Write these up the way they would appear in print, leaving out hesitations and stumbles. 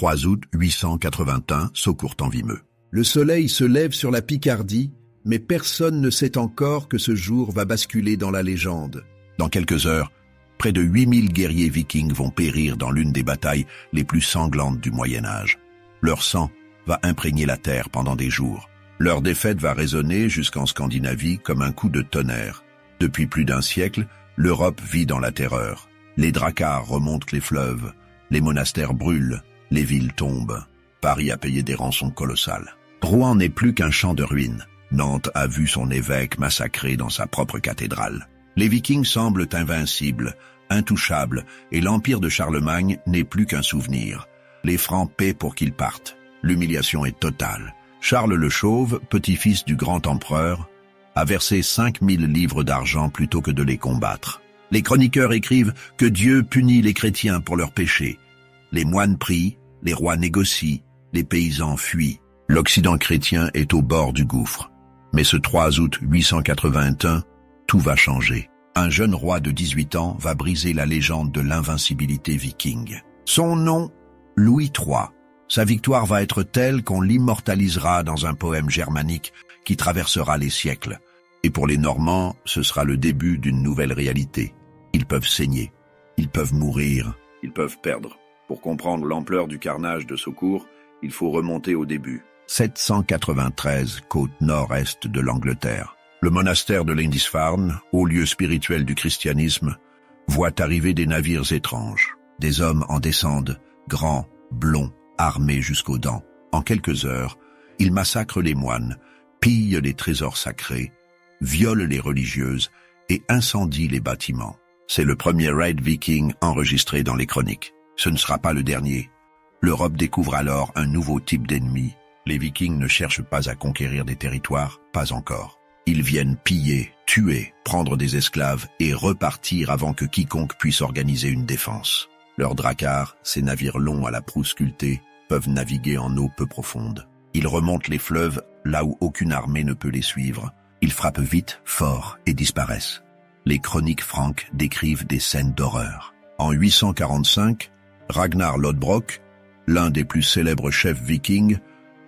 3 août 881, Saucourt-en-Vimeux. Le soleil se lève sur la Picardie, mais personne ne sait encore que ce jour va basculer dans la légende. Dans quelques heures, près de 8000 guerriers vikings vont périr dans l'une des batailles les plus sanglantes du Moyen-Âge. Leur sang va imprégner la terre pendant des jours. Leur défaite va résonner jusqu'en Scandinavie comme un coup de tonnerre. Depuis plus d'un siècle, l'Europe vit dans la terreur. Les dracars remontent les fleuves, les monastères brûlent, les villes tombent. Paris a payé des rançons colossales. Rouen n'est plus qu'un champ de ruines. Nantes a vu son évêque massacré dans sa propre cathédrale. Les Vikings semblent invincibles, intouchables, et l'empire de Charlemagne n'est plus qu'un souvenir. Les Francs paient pour qu'ils partent. L'humiliation est totale. Charles le Chauve, petit-fils du grand empereur, a versé 5000 livres d'argent plutôt que de les combattre. Les chroniqueurs écrivent que Dieu punit les chrétiens pour leurs péchés. Les moines prient, les rois négocient, les paysans fuient. L'Occident chrétien est au bord du gouffre. Mais ce 3 août 881, tout va changer. Un jeune roi de 18 ans va briser la légende de l'invincibilité viking. Son nom, Louis III. Sa victoire va être telle qu'on l'immortalisera dans un poème germanique qui traversera les siècles. Et pour les Normands, ce sera le début d'une nouvelle réalité. Ils peuvent saigner, ils peuvent mourir, ils peuvent perdre. Pour comprendre l'ampleur du carnage de Saucourt, il faut remonter au début. 793, côte nord-est de l'Angleterre. Le monastère de Lindisfarne, haut lieu spirituel du christianisme, voit arriver des navires étranges. Des hommes en descendent, grands, blonds, armés jusqu'aux dents. En quelques heures, ils massacrent les moines, pillent les trésors sacrés, violent les religieuses et incendient les bâtiments. C'est le premier raid viking enregistré dans les chroniques. Ce ne sera pas le dernier. L'Europe découvre alors un nouveau type d'ennemi. Les Vikings ne cherchent pas à conquérir des territoires, pas encore. Ils viennent piller, tuer, prendre des esclaves et repartir avant que quiconque puisse organiser une défense. Leurs dracars, ces navires longs à la proue sculptée, peuvent naviguer en eau peu profonde. Ils remontent les fleuves là où aucune armée ne peut les suivre. Ils frappent vite, fort et disparaissent. Les chroniques franques décrivent des scènes d'horreur. En 845, Ragnar Lodbrok, l'un des plus célèbres chefs vikings,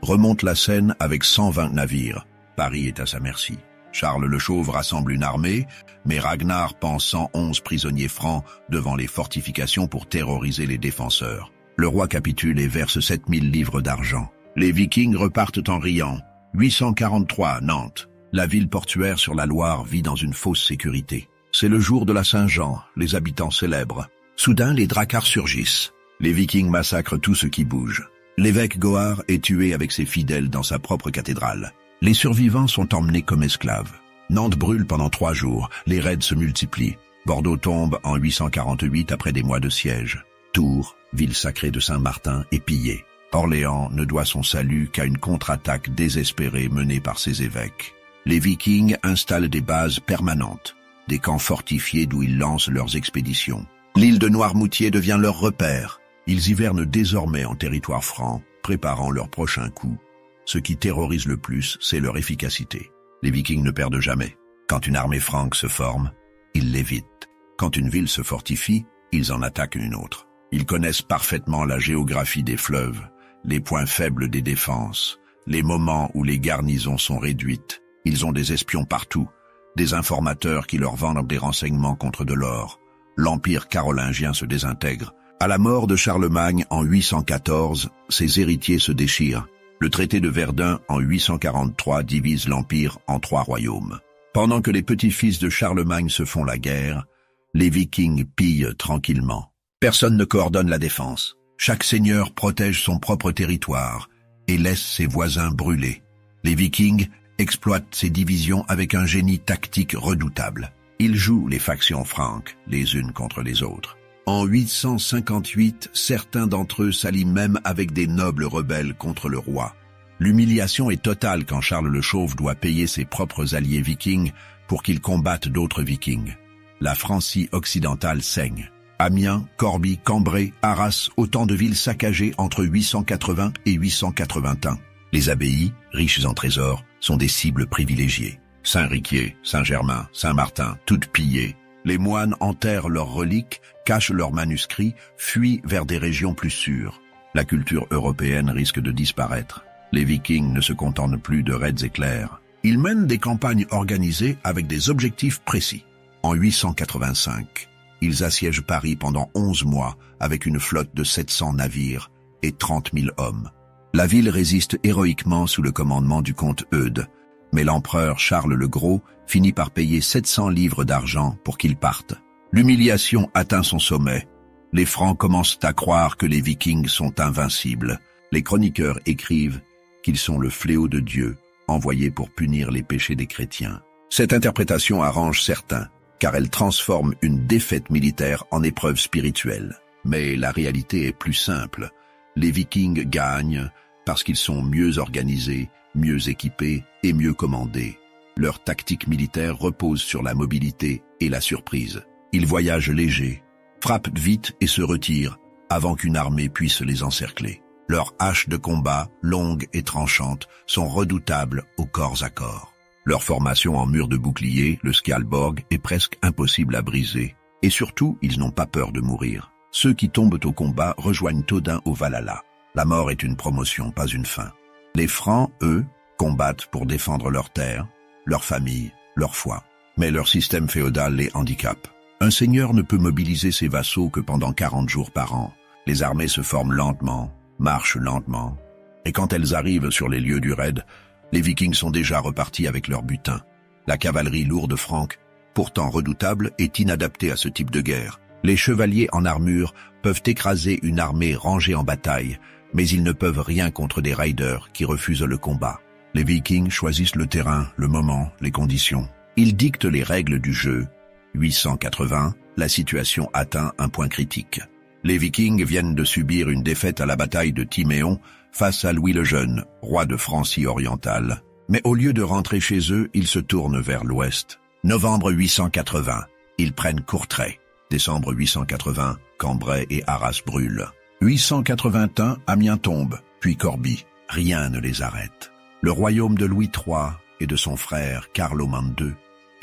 remonte la Seine avec 120 navires. Paris est à sa merci. Charles le Chauve rassemble une armée, mais Ragnar pend 111 prisonniers francs devant les fortifications pour terroriser les défenseurs. Le roi capitule et verse 7000 livres d'argent. Les Vikings repartent en riant. 843, Nantes. La ville portuaire sur la Loire vit dans une fausse sécurité. C'est le jour de la Saint-Jean, les habitants célèbrent. Soudain, les dracars surgissent. Les Vikings massacrent tout ce qui bouge. L'évêque Goar est tué avec ses fidèles dans sa propre cathédrale. Les survivants sont emmenés comme esclaves. Nantes brûle pendant 3 jours, les raids se multiplient. Bordeaux tombe en 848 après des mois de siège. Tours, ville sacrée de Saint-Martin, est pillée. Orléans ne doit son salut qu'à une contre-attaque désespérée menée par ses évêques. Les Vikings installent des bases permanentes, des camps fortifiés d'où ils lancent leurs expéditions. L'île de Noirmoutier devient leur repère. Ils hivernent désormais en territoire franc, préparant leur prochain coup. Ce qui terrorise le plus, c'est leur efficacité. Les Vikings ne perdent jamais. Quand une armée franque se forme, ils l'évitent. Quand une ville se fortifie, ils en attaquent une autre. Ils connaissent parfaitement la géographie des fleuves, les points faibles des défenses, les moments où les garnisons sont réduites. Ils ont des espions partout, des informateurs qui leur vendent des renseignements contre de l'or. L'empire carolingien se désintègre. À la mort de Charlemagne en 814, ses héritiers se déchirent. Le traité de Verdun en 843 divise l'empire en 3 royaumes. Pendant que les petits-fils de Charlemagne se font la guerre, les Vikings pillent tranquillement. Personne ne coordonne la défense. Chaque seigneur protège son propre territoire et laisse ses voisins brûler. Les Vikings exploitent ces divisions avec un génie tactique redoutable. Ils jouent les factions franques les unes contre les autres. En 858, certains d'entre eux s'allient même avec des nobles rebelles contre le roi. L'humiliation est totale quand Charles le Chauve doit payer ses propres alliés vikings pour qu'ils combattent d'autres vikings. La Francie occidentale saigne. Amiens, Corbie, Cambrai, Arras, autant de villes saccagées entre 880 et 881. Les abbayes, riches en trésors, sont des cibles privilégiées. Saint-Riquier, Saint-Germain, Saint-Martin, toutes pillées. Les moines enterrent leurs reliques, cachent leurs manuscrits, fuient vers des régions plus sûres. La culture européenne risque de disparaître. Les Vikings ne se contentent plus de raids éclairs. Ils mènent des campagnes organisées avec des objectifs précis. En 885, ils assiègent Paris pendant 11 mois avec une flotte de 700 navires et 30 000 hommes. La ville résiste héroïquement sous le commandement du comte Eudes, mais l'empereur Charles le Gros finit par payer 700 livres d'argent pour qu'ils partent. L'humiliation atteint son sommet. Les Francs commencent à croire que les Vikings sont invincibles. Les chroniqueurs écrivent qu'ils sont le fléau de Dieu, envoyé pour punir les péchés des chrétiens. Cette interprétation arrange certains, car elle transforme une défaite militaire en épreuve spirituelle. Mais la réalité est plus simple. Les Vikings gagnent parce qu'ils sont mieux organisés, mieux équipés et mieux commandés. Leur tactique militaire repose sur la mobilité et la surprise. Ils voyagent légers, frappent vite et se retirent avant qu'une armée puisse les encercler. Leurs haches de combat, longues et tranchantes, sont redoutables au corps à corps. Leur formation en mur de bouclier, le Skjalborg, est presque impossible à briser. Et surtout, ils n'ont pas peur de mourir. Ceux qui tombent au combat rejoignent Odin au Valhalla. La mort est une promotion, pas une fin. Les Francs, eux, combattent pour défendre leurs terres, leur famille, leur foi. Mais leur système féodal les handicape. Un seigneur ne peut mobiliser ses vassaux que pendant 40 jours par an. Les armées se forment lentement, marchent lentement, et quand elles arrivent sur les lieux du raid, les Vikings sont déjà repartis avec leur butin. La cavalerie lourde franque, pourtant redoutable, est inadaptée à ce type de guerre. Les chevaliers en armure peuvent écraser une armée rangée en bataille, mais ils ne peuvent rien contre des raiders qui refusent le combat. Les Vikings choisissent le terrain, le moment, les conditions. Ils dictent les règles du jeu. 880, la situation atteint un point critique. Les Vikings viennent de subir une défaite à la bataille de Timéon face à Louis le Jeune, roi de Francie orientale. Mais au lieu de rentrer chez eux, ils se tournent vers l'ouest. Novembre 880, ils prennent Courtrai. Décembre 880, Cambrai et Arras brûlent. 881, Amiens tombe, puis Corbie. Rien ne les arrête. Le royaume de Louis III et de son frère Carloman II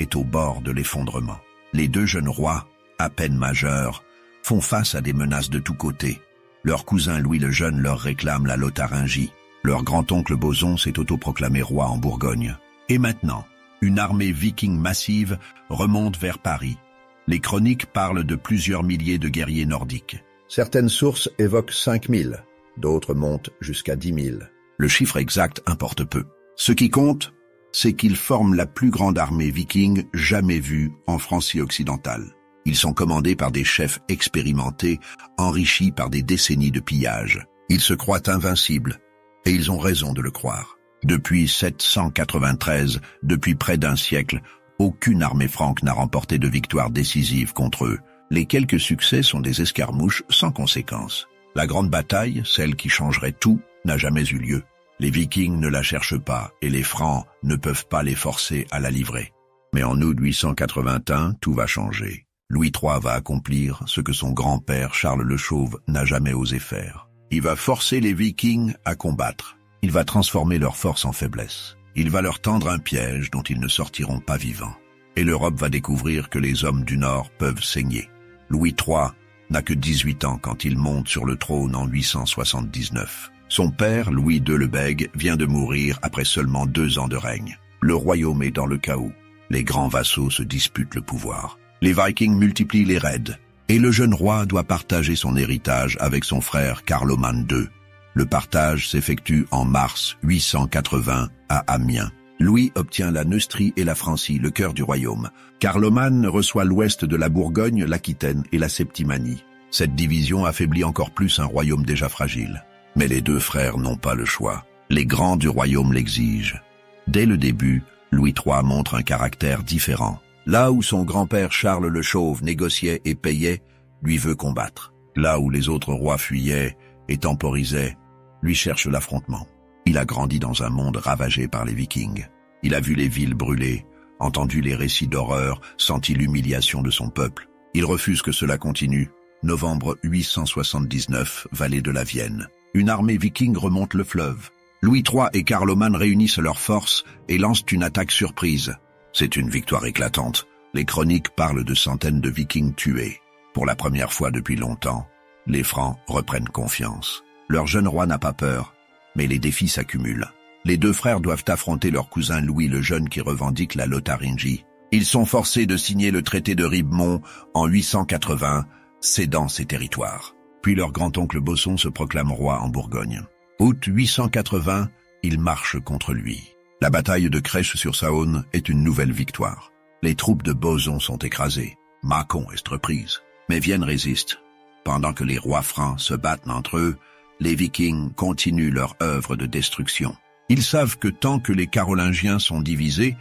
est au bord de l'effondrement. Les deux jeunes rois, à peine majeurs, font face à des menaces de tous côtés. Leur cousin Louis le Jeune leur réclame la Lotharingie. Leur grand-oncle Boson s'est autoproclamé roi en Bourgogne. Et maintenant, une armée viking massive remonte vers Paris. Les chroniques parlent de plusieurs milliers de guerriers nordiques. Certaines sources évoquent 5000, d'autres montent jusqu'à 10 000. Le chiffre exact importe peu. Ce qui compte, c'est qu'ils forment la plus grande armée viking jamais vue en Francie occidentale. Ils sont commandés par des chefs expérimentés, enrichis par des décennies de pillage. Ils se croient invincibles, et ils ont raison de le croire. Depuis 793, depuis près d'un siècle, aucune armée franque n'a remporté de victoire décisive contre eux. Les quelques succès sont des escarmouches sans conséquence. La grande bataille, celle qui changerait tout, n'a jamais eu lieu. Les Vikings ne la cherchent pas et les Francs ne peuvent pas les forcer à la livrer. Mais en août 881, tout va changer. Louis III va accomplir ce que son grand-père Charles le Chauve n'a jamais osé faire. Il va forcer les Vikings à combattre. Il va transformer leur force en faiblesse. Il va leur tendre un piège dont ils ne sortiront pas vivants. Et l'Europe va découvrir que les hommes du Nord peuvent saigner. Louis III n'a que 18 ans quand il monte sur le trône en 879. Son père, Louis II le Bègue, vient de mourir après seulement 2 ans de règne. Le royaume est dans le chaos. Les grands vassaux se disputent le pouvoir. Les Vikings multiplient les raids. Et le jeune roi doit partager son héritage avec son frère Carloman II. Le partage s'effectue en mars 880 à Amiens. Louis obtient la Neustrie et la Francie, le cœur du royaume. Carloman reçoit l'ouest de la Bourgogne, l'Aquitaine et la Septimanie. Cette division affaiblit encore plus un royaume déjà fragile. Mais les deux frères n'ont pas le choix. Les grands du royaume l'exigent. Dès le début, Louis III montre un caractère différent. Là où son grand-père Charles le Chauve négociait et payait, lui veut combattre. Là où les autres rois fuyaient et temporisaient, lui cherche l'affrontement. Il a grandi dans un monde ravagé par les Vikings. Il a vu les villes brûler, entendu les récits d'horreur, senti l'humiliation de son peuple. Il refuse que cela continue. Novembre 879, vallée de la Vienne. Une armée viking remonte le fleuve. Louis III et Carloman réunissent leurs forces et lancent une attaque surprise. C'est une victoire éclatante. Les chroniques parlent de centaines de Vikings tués. Pour la première fois depuis longtemps, les Francs reprennent confiance. Leur jeune roi n'a pas peur, mais les défis s'accumulent. Les deux frères doivent affronter leur cousin Louis le Jeune qui revendique la Lotharingie. Ils sont forcés de signer le traité de Ribemont en 880, cédant ses territoires. Puis leur grand-oncle Bosson se proclame roi en Bourgogne. Août 880, ils marchent contre lui. La bataille de Crèche-sur-Saône est une nouvelle victoire. Les troupes de Bosson sont écrasées. Mâcon est reprise. Mais Vienne résiste. Pendant que les rois francs se battent entre eux, les Vikings continuent leur œuvre de destruction. Ils savent que tant que les Carolingiens sont divisés,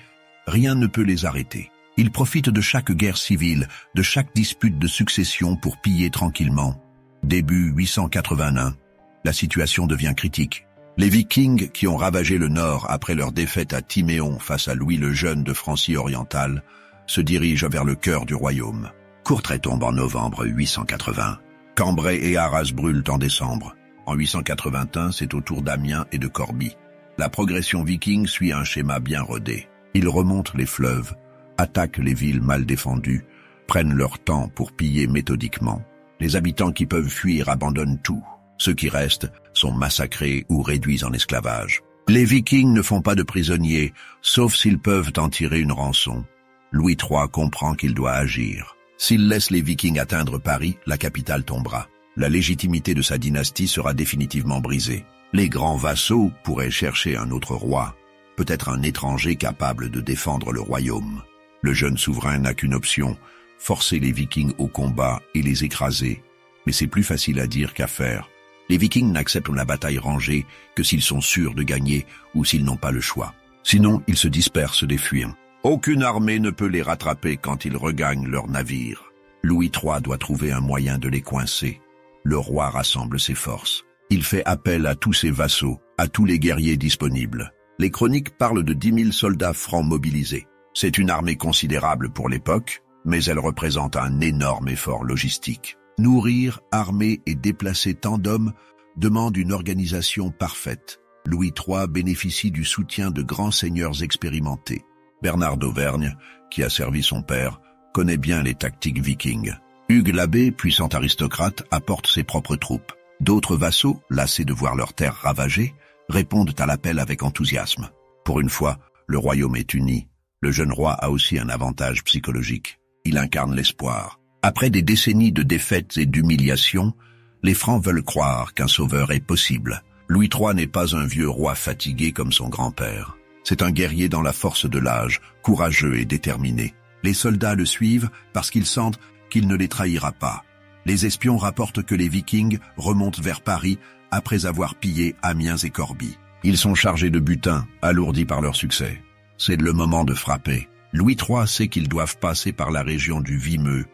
rien ne peut les arrêter. Ils profitent de chaque guerre civile, de chaque dispute de succession pour piller tranquillement. Début 881, la situation devient critique. Les Vikings, qui ont ravagé le nord après leur défaite à Timéon face à Louis le Jeune de Francie orientale, se dirigent vers le cœur du royaume. Courtrai tombe en novembre 880. Cambrai et Arras brûlent en décembre. En 881, c'est au tour d'Amiens et de Corbie. La progression viking suit un schéma bien rodé. Ils remontent les fleuves, attaquent les villes mal défendues, prennent leur temps pour piller méthodiquement. Les habitants qui peuvent fuir abandonnent tout. Ceux qui restent sont massacrés ou réduits en esclavage. Les Vikings ne font pas de prisonniers, sauf s'ils peuvent en tirer une rançon. Louis III comprend qu'il doit agir. S'il laisse les Vikings atteindre Paris, la capitale tombera. La légitimité de sa dynastie sera définitivement brisée. Les grands vassaux pourraient chercher un autre roi, peut-être un étranger capable de défendre le royaume. Le jeune souverain n'a qu'une option, forcer les Vikings au combat et les écraser. Mais c'est plus facile à dire qu'à faire. Les Vikings n'acceptent la bataille rangée que s'ils sont sûrs de gagner ou s'ils n'ont pas le choix. Sinon, ils se dispersent des fuyants. Aucune armée ne peut les rattraper quand ils regagnent leur navire. Louis III doit trouver un moyen de les coincer. Le roi rassemble ses forces. Il fait appel à tous ses vassaux, à tous les guerriers disponibles. Les chroniques parlent de 10 000 soldats francs mobilisés. C'est une armée considérable pour l'époque, mais elle représente un énorme effort logistique. Nourrir, armer et déplacer tant d'hommes demande une organisation parfaite. Louis III bénéficie du soutien de grands seigneurs expérimentés. Bernard d'Auvergne, qui a servi son père, connaît bien les tactiques vikings. Hugues l'Abbé, puissant aristocrate, apporte ses propres troupes. D'autres vassaux, lassés de voir leurs terres ravagées, répondent à l'appel avec enthousiasme. Pour une fois, le royaume est uni. Le jeune roi a aussi un avantage psychologique. Il incarne l'espoir. Après des décennies de défaites et d'humiliations, les Francs veulent croire qu'un sauveur est possible. Louis III n'est pas un vieux roi fatigué comme son grand-père. C'est un guerrier dans la force de l'âge, courageux et déterminé. Les soldats le suivent parce qu'ils sentent qu'il ne les trahira pas. Les espions rapportent que les Vikings remontent vers Paris après avoir pillé Amiens et Corbie. Ils sont chargés de butin, alourdis par leur succès. C'est le moment de frapper. Louis III sait qu'ils doivent passer par la région du Vimeux,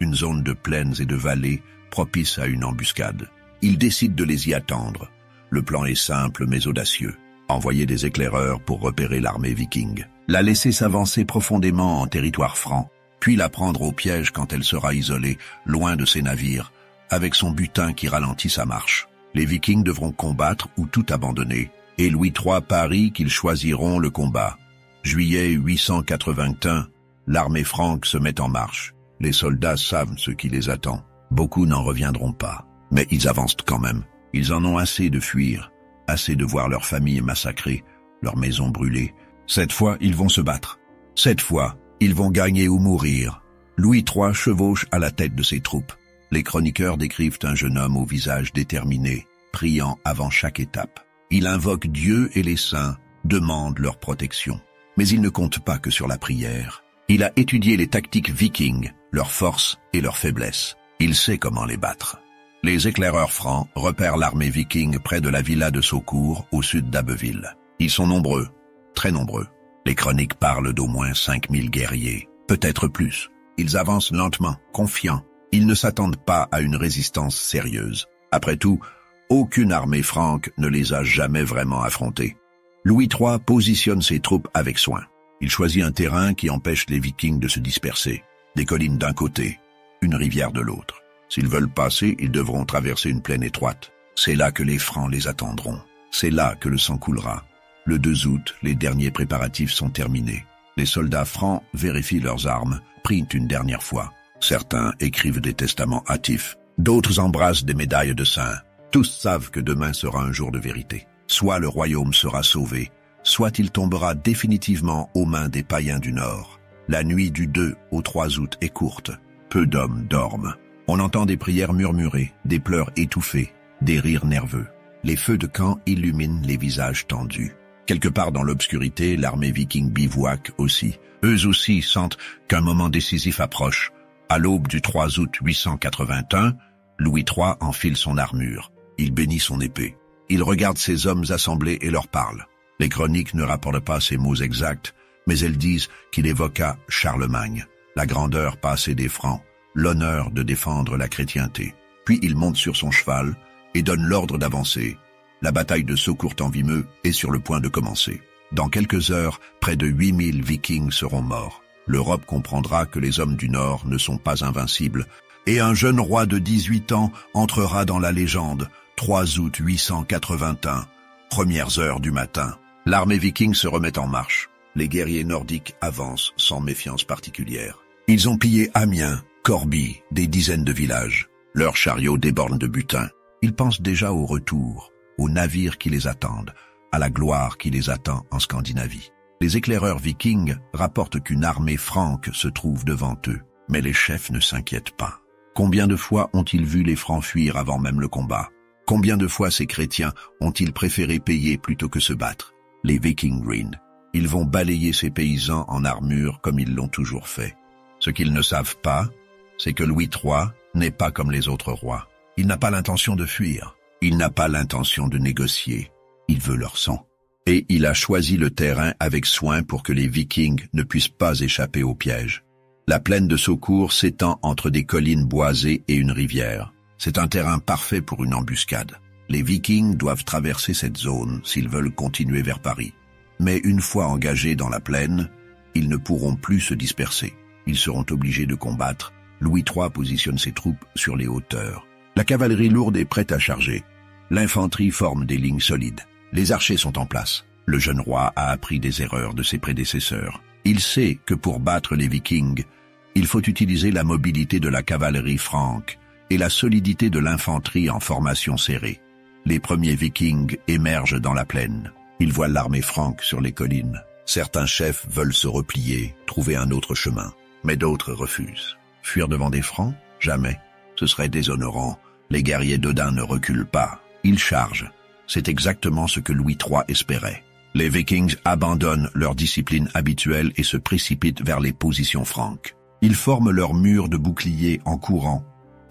une zone de plaines et de vallées propice à une embuscade. Il décide de les y attendre. Le plan est simple mais audacieux. Envoyer des éclaireurs pour repérer l'armée viking. La laisser s'avancer profondément en territoire franc, puis la prendre au piège quand elle sera isolée, loin de ses navires, avec son butin qui ralentit sa marche. Les Vikings devront combattre ou tout abandonner, et Louis III parie qu'ils choisiront le combat. Juillet 881, l'armée franque se met en marche. Les soldats savent ce qui les attend. Beaucoup n'en reviendront pas, mais ils avancent quand même. Ils en ont assez de fuir, assez de voir leur famille massacrée, leurs maisons brûlées. Cette fois, ils vont se battre. Cette fois, ils vont gagner ou mourir. Louis III chevauche à la tête de ses troupes. Les chroniqueurs décrivent un jeune homme au visage déterminé, priant avant chaque étape. Il invoque Dieu et les saints, demande leur protection. Mais il ne compte pas que sur la prière. Il a étudié les tactiques vikings, leurs forces et leurs faiblesses. Il sait comment les battre. Les éclaireurs francs repèrent l'armée viking près de la villa de Saucourt, au sud d'Abbeville. Ils sont nombreux, très nombreux. Les chroniques parlent d'au moins 5000 guerriers, peut-être plus. Ils avancent lentement, confiants. Ils ne s'attendent pas à une résistance sérieuse. Après tout, aucune armée franque ne les a jamais vraiment affrontés. Louis III positionne ses troupes avec soin. Il choisit un terrain qui empêche les Vikings de se disperser. Des collines d'un côté, une rivière de l'autre. S'ils veulent passer, ils devront traverser une plaine étroite. C'est là que les Francs les attendront. C'est là que le sang coulera. Le 2 août, les derniers préparatifs sont terminés. Les soldats francs vérifient leurs armes, prient une dernière fois. Certains écrivent des testaments hâtifs. D'autres embrassent des médailles de saints. Tous savent que demain sera un jour de vérité. Soit le royaume sera sauvé, soit il tombera définitivement aux mains des païens du Nord. La nuit du 2 au 3 août est courte. Peu d'hommes dorment. On entend des prières murmurées, des pleurs étouffés, des rires nerveux. Les feux de camp illuminent les visages tendus. Quelque part dans l'obscurité, l'armée viking bivouaque aussi. Eux aussi sentent qu'un moment décisif approche. À l'aube du 3 août 881, Louis III enfile son armure. Il bénit son épée. Il regarde ses hommes assemblés et leur parle. Les chroniques ne rapportent pas ces mots exacts, mais elles disent qu'il évoqua Charlemagne, la grandeur passée des Francs, l'honneur de défendre la chrétienté. Puis il monte sur son cheval et donne l'ordre d'avancer. La bataille de Saucourt-en-Vimeux est sur le point de commencer. Dans quelques heures, près de 8000 Vikings seront morts. L'Europe comprendra que les hommes du Nord ne sont pas invincibles, et un jeune roi de 18 ans entrera dans la légende. 3 août 881, premières heures du matin. L'armée viking se remet en marche. Les guerriers nordiques avancent sans méfiance particulière. Ils ont pillé Amiens, Corbie, des dizaines de villages. Leurs chariots débordent de butin. Ils pensent déjà au retour, aux navires qui les attendent, à la gloire qui les attend en Scandinavie. Les éclaireurs vikings rapportent qu'une armée franque se trouve devant eux. Mais les chefs ne s'inquiètent pas. Combien de fois ont-ils vu les Francs fuir avant même le combat? Combien de fois ces chrétiens ont-ils préféré payer plutôt que se battre? Les Viking Green. Ils vont balayer ces paysans en armure comme ils l'ont toujours fait. Ce qu'ils ne savent pas, c'est que Louis III n'est pas comme les autres rois. Il n'a pas l'intention de fuir. Il n'a pas l'intention de négocier. Il veut leur sang. Et il a choisi le terrain avec soin pour que les Vikings ne puissent pas échapper au piège. La plaine de Saucourt s'étend entre des collines boisées et une rivière. C'est un terrain parfait pour une embuscade. Les Vikings doivent traverser cette zone s'ils veulent continuer vers Paris. Mais une fois engagés dans la plaine, ils ne pourront plus se disperser. Ils seront obligés de combattre. Louis III positionne ses troupes sur les hauteurs. La cavalerie lourde est prête à charger. L'infanterie forme des lignes solides. Les archers sont en place. Le jeune roi a appris des erreurs de ses prédécesseurs. Il sait que pour battre les Vikings, il faut utiliser la mobilité de la cavalerie franque et la solidité de l'infanterie en formation serrée. Les premiers Vikings émergent dans la plaine. Ils voient l'armée franque sur les collines. Certains chefs veulent se replier, trouver un autre chemin, mais d'autres refusent. Fuir devant des Francs? Jamais. Ce serait déshonorant. Les guerriers d'Odin ne reculent pas. Ils chargent. C'est exactement ce que Louis III espérait. Les Vikings abandonnent leur discipline habituelle et se précipitent vers les positions franques. Ils forment leur mur de boucliers en courant,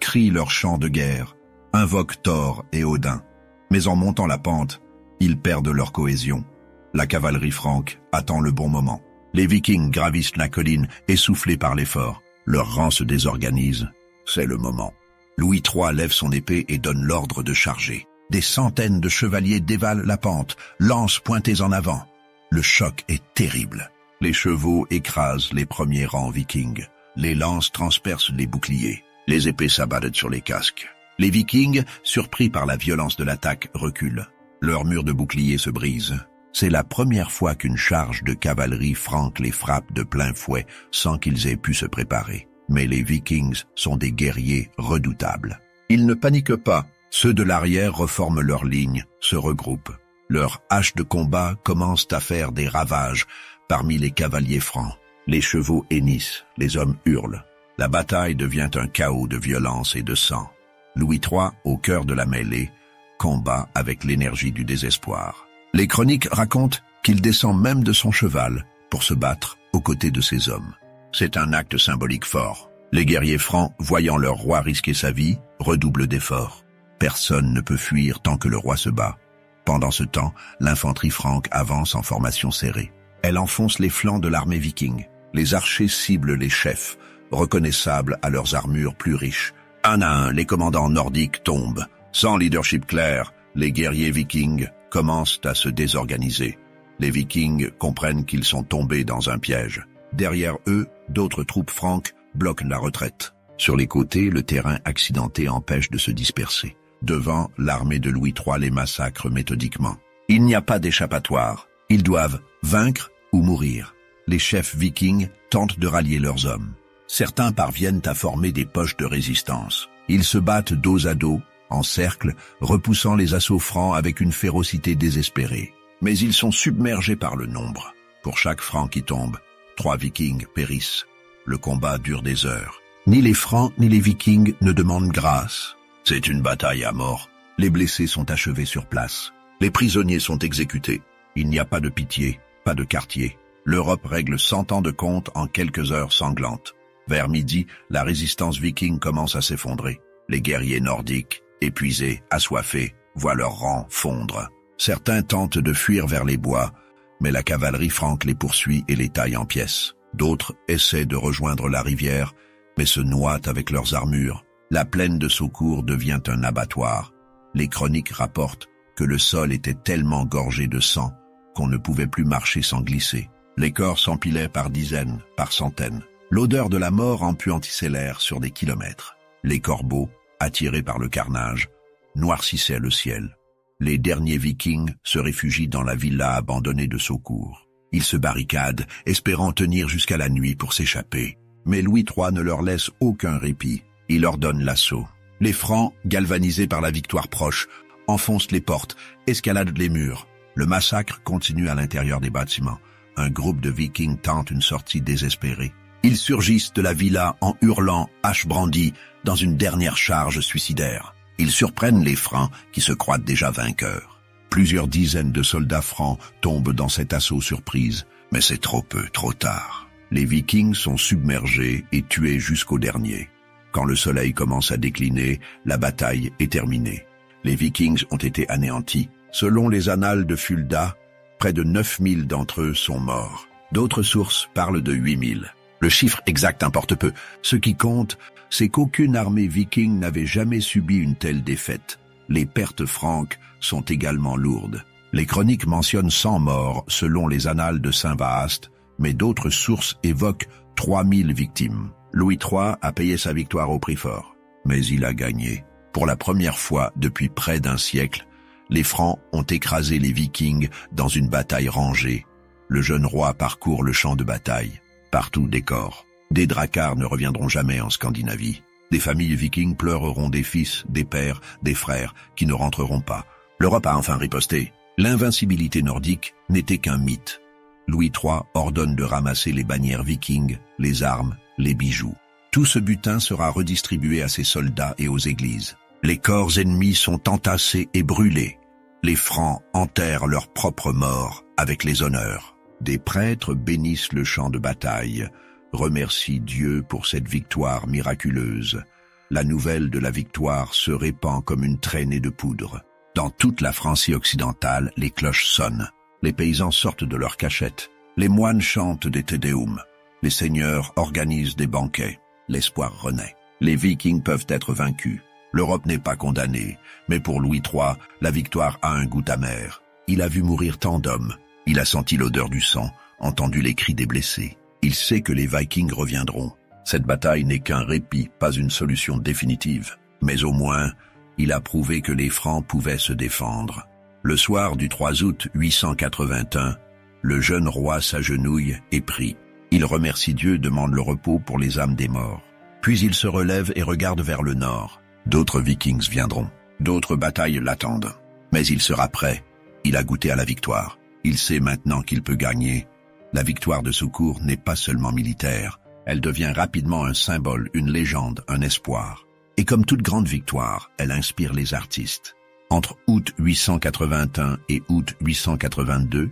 crient leurs chants de guerre, invoquent Thor et Odin. Mais en montant la pente, ils perdent leur cohésion. La cavalerie franque attend le bon moment. Les Vikings gravissent la colline, essoufflés par l'effort. Leurs rangs se désorganisent. C'est le moment. Louis III lève son épée et donne l'ordre de charger. Des centaines de chevaliers dévalent la pente, lances pointées en avant. Le choc est terrible. Les chevaux écrasent les premiers rangs vikings. Les lances transpercent les boucliers. Les épées s'abattent sur les casques. Les Vikings, surpris par la violence de l'attaque, reculent. Leur mur de boucliers se brise. C'est la première fois qu'une charge de cavalerie franque les frappe de plein fouet sans qu'ils aient pu se préparer. Mais les Vikings sont des guerriers redoutables. Ils ne paniquent pas. Ceux de l'arrière reforment leurs lignes, se regroupent. Leurs haches de combat commencent à faire des ravages parmi les cavaliers francs. Les chevaux hennissent, les hommes hurlent. La bataille devient un chaos de violence et de sang. Louis III, au cœur de la mêlée, combat avec l'énergie du désespoir. Les chroniques racontent qu'il descend même de son cheval pour se battre aux côtés de ses hommes. C'est un acte symbolique fort. Les guerriers francs, voyant leur roi risquer sa vie, redoublent d'efforts. Personne ne peut fuir tant que le roi se bat. Pendant ce temps, l'infanterie franque avance en formation serrée. Elle enfonce les flancs de l'armée viking. Les archers ciblent les chefs, reconnaissables à leurs armures plus riches. Un à un, les commandants nordiques tombent. Sans leadership clair, les guerriers vikings commencent à se désorganiser. Les Vikings comprennent qu'ils sont tombés dans un piège. Derrière eux, d'autres troupes franques bloquent la retraite. Sur les côtés, le terrain accidenté empêche de se disperser. Devant, l'armée de Louis III les massacre méthodiquement. Il n'y a pas d'échappatoire. Ils doivent vaincre ou mourir. Les chefs vikings tentent de rallier leurs hommes. Certains parviennent à former des poches de résistance. Ils se battent dos à dos, en cercle, repoussant les assauts francs avec une férocité désespérée. Mais ils sont submergés par le nombre. Pour chaque franc qui tombe, 3 Vikings périssent. Le combat dure des heures. Ni les Francs ni les Vikings ne demandent grâce. C'est une bataille à mort. Les blessés sont achevés sur place. Les prisonniers sont exécutés. Il n'y a pas de pitié, pas de quartier. L'Europe règle 100 ans de compte en quelques heures sanglantes. Vers midi, la résistance viking commence à s'effondrer. Les guerriers nordiques, épuisés, assoiffés, voient leurs rangs fondre. Certains tentent de fuir vers les bois, mais la cavalerie franque les poursuit et les taille en pièces. D'autres essaient de rejoindre la rivière, mais se noient avec leurs armures. La plaine de Saucourt devient un abattoir. Les chroniques rapportent que le sol était tellement gorgé de sang qu'on ne pouvait plus marcher sans glisser. Les corps s'empilaient par dizaines, par centaines. L'odeur de la mort empuantissait l'air sur des kilomètres. Les corbeaux, attirés par le carnage, noircissaient le ciel. Les derniers Vikings se réfugient dans la villa abandonnée de Saucourt. Ils se barricadent, espérant tenir jusqu'à la nuit pour s'échapper. Mais Louis III ne leur laisse aucun répit. Il ordonne l'assaut. Les Francs, galvanisés par la victoire proche, enfoncent les portes, escaladent les murs. Le massacre continue à l'intérieur des bâtiments. Un groupe de Vikings tente une sortie désespérée. Ils surgissent de la villa en hurlant, hache brandie, dans une dernière charge suicidaire. Ils surprennent les Francs qui se croient déjà vainqueurs. Plusieurs dizaines de soldats francs tombent dans cet assaut surprise, mais c'est trop peu, trop tard. Les Vikings sont submergés et tués jusqu'au dernier. Quand le soleil commence à décliner, la bataille est terminée. Les Vikings ont été anéantis. Selon les annales de Fulda, près de 9000 d'entre eux sont morts. D'autres sources parlent de 8000. Le chiffre exact importe peu. Ce qui compte, c'est qu'aucune armée viking n'avait jamais subi une telle défaite. Les pertes franques sont également lourdes. Les chroniques mentionnent 100 morts selon les annales de Saint-Vaast, mais d'autres sources évoquent 3000 victimes. Louis III a payé sa victoire au prix fort, mais il a gagné. Pour la première fois depuis près d'un siècle, les Francs ont écrasé les Vikings dans une bataille rangée. Le jeune roi parcourt le champ de bataille. Partout des corps. Des dracars ne reviendront jamais en Scandinavie. Des familles vikings pleureront des fils, des pères, des frères qui ne rentreront pas. L'Europe a enfin riposté. L'invincibilité nordique n'était qu'un mythe. Louis III ordonne de ramasser les bannières vikings, les armes, les bijoux. Tout ce butin sera redistribué à ses soldats et aux églises. Les corps ennemis sont entassés et brûlés. Les Francs enterrent leurs propres morts avec les honneurs. Des prêtres bénissent le champ de bataille, remercient Dieu pour cette victoire miraculeuse. La nouvelle de la victoire se répand comme une traînée de poudre. Dans toute la Francie occidentale, les cloches sonnent. Les paysans sortent de leurs cachettes. Les moines chantent des Te Deum. Les seigneurs organisent des banquets. L'espoir renaît. Les Vikings peuvent être vaincus. L'Europe n'est pas condamnée, mais pour Louis III, la victoire a un goût amer. Il a vu mourir tant d'hommes. Il a senti l'odeur du sang, entendu les cris des blessés. Il sait que les Vikings reviendront. Cette bataille n'est qu'un répit, pas une solution définitive. Mais au moins, il a prouvé que les Francs pouvaient se défendre. Le soir du 3 août 881, le jeune roi s'agenouille et prie. Il remercie Dieu, demande le repos pour les âmes des morts. Puis il se relève et regarde vers le nord. D'autres Vikings viendront. D'autres batailles l'attendent. Mais il sera prêt. Il a goûté à la victoire. Il sait maintenant qu'il peut gagner. La victoire de Saucourt n'est pas seulement militaire. Elle devient rapidement un symbole, une légende, un espoir. Et comme toute grande victoire, elle inspire les artistes. Entre août 881 et août 882,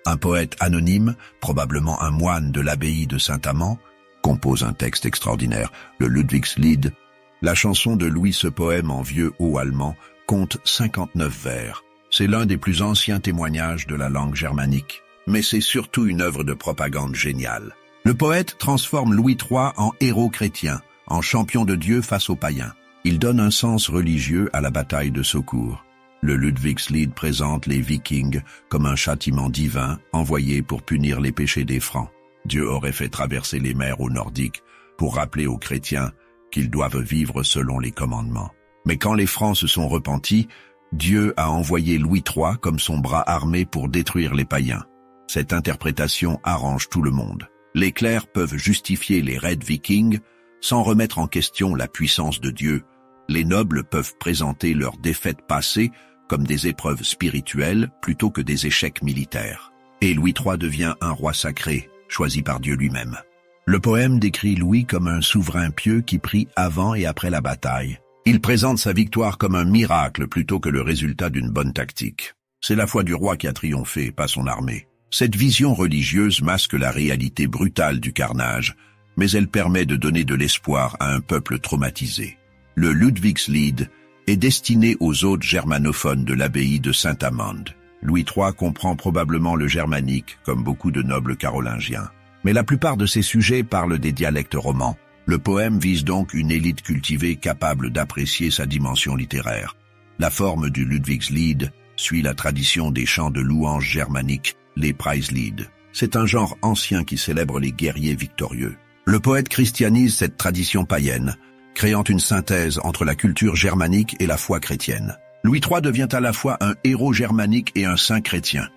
un poète anonyme, probablement un moine de l'abbaye de Saint-Amand, compose un texte extraordinaire, le Ludwigslied. La chanson de Louis, ce poème en vieux haut allemand, compte 59 vers. C'est l'un des plus anciens témoignages de la langue germanique, mais c'est surtout une œuvre de propagande géniale. Le poète transforme Louis III en héros chrétien, en champion de Dieu face aux païens. Il donne un sens religieux à la bataille de Saucourt. Le Ludwigslied présente les Vikings comme un châtiment divin envoyé pour punir les péchés des Francs. Dieu aurait fait traverser les mers aux Nordiques pour rappeler aux chrétiens qu'ils doivent vivre selon les commandements. Mais quand les Francs se sont repentis, Dieu a envoyé Louis III comme son bras armé pour détruire les païens. Cette interprétation arrange tout le monde. Les clercs peuvent justifier les raids vikings sans remettre en question la puissance de Dieu, Les nobles peuvent présenter leurs défaites passées comme des épreuves spirituelles plutôt que des échecs militaires. Et Louis III devient un roi sacré, choisi par Dieu lui-même. Le poème décrit Louis comme un souverain pieux qui prie avant et après la bataille. Il présente sa victoire comme un miracle plutôt que le résultat d'une bonne tactique. C'est la foi du roi qui a triomphé, pas son armée. Cette vision religieuse masque la réalité brutale du carnage, mais elle permet de donner de l'espoir à un peuple traumatisé. Le Ludwigslied est destiné aux hôtes germanophones de l'abbaye de Saint-Amand. Louis III comprend probablement le germanique, comme beaucoup de nobles carolingiens. Mais la plupart de ses sujets parlent des dialectes romans. Le poème vise donc une élite cultivée capable d'apprécier sa dimension littéraire. La forme du Ludwigslied suit la tradition des chants de louanges germaniques, les Preislied. C'est un genre ancien qui célèbre les guerriers victorieux. Le poète christianise cette tradition païenne, créant une synthèse entre la culture germanique et la foi chrétienne. Louis III devient à la fois un héros germanique et un saint chrétien.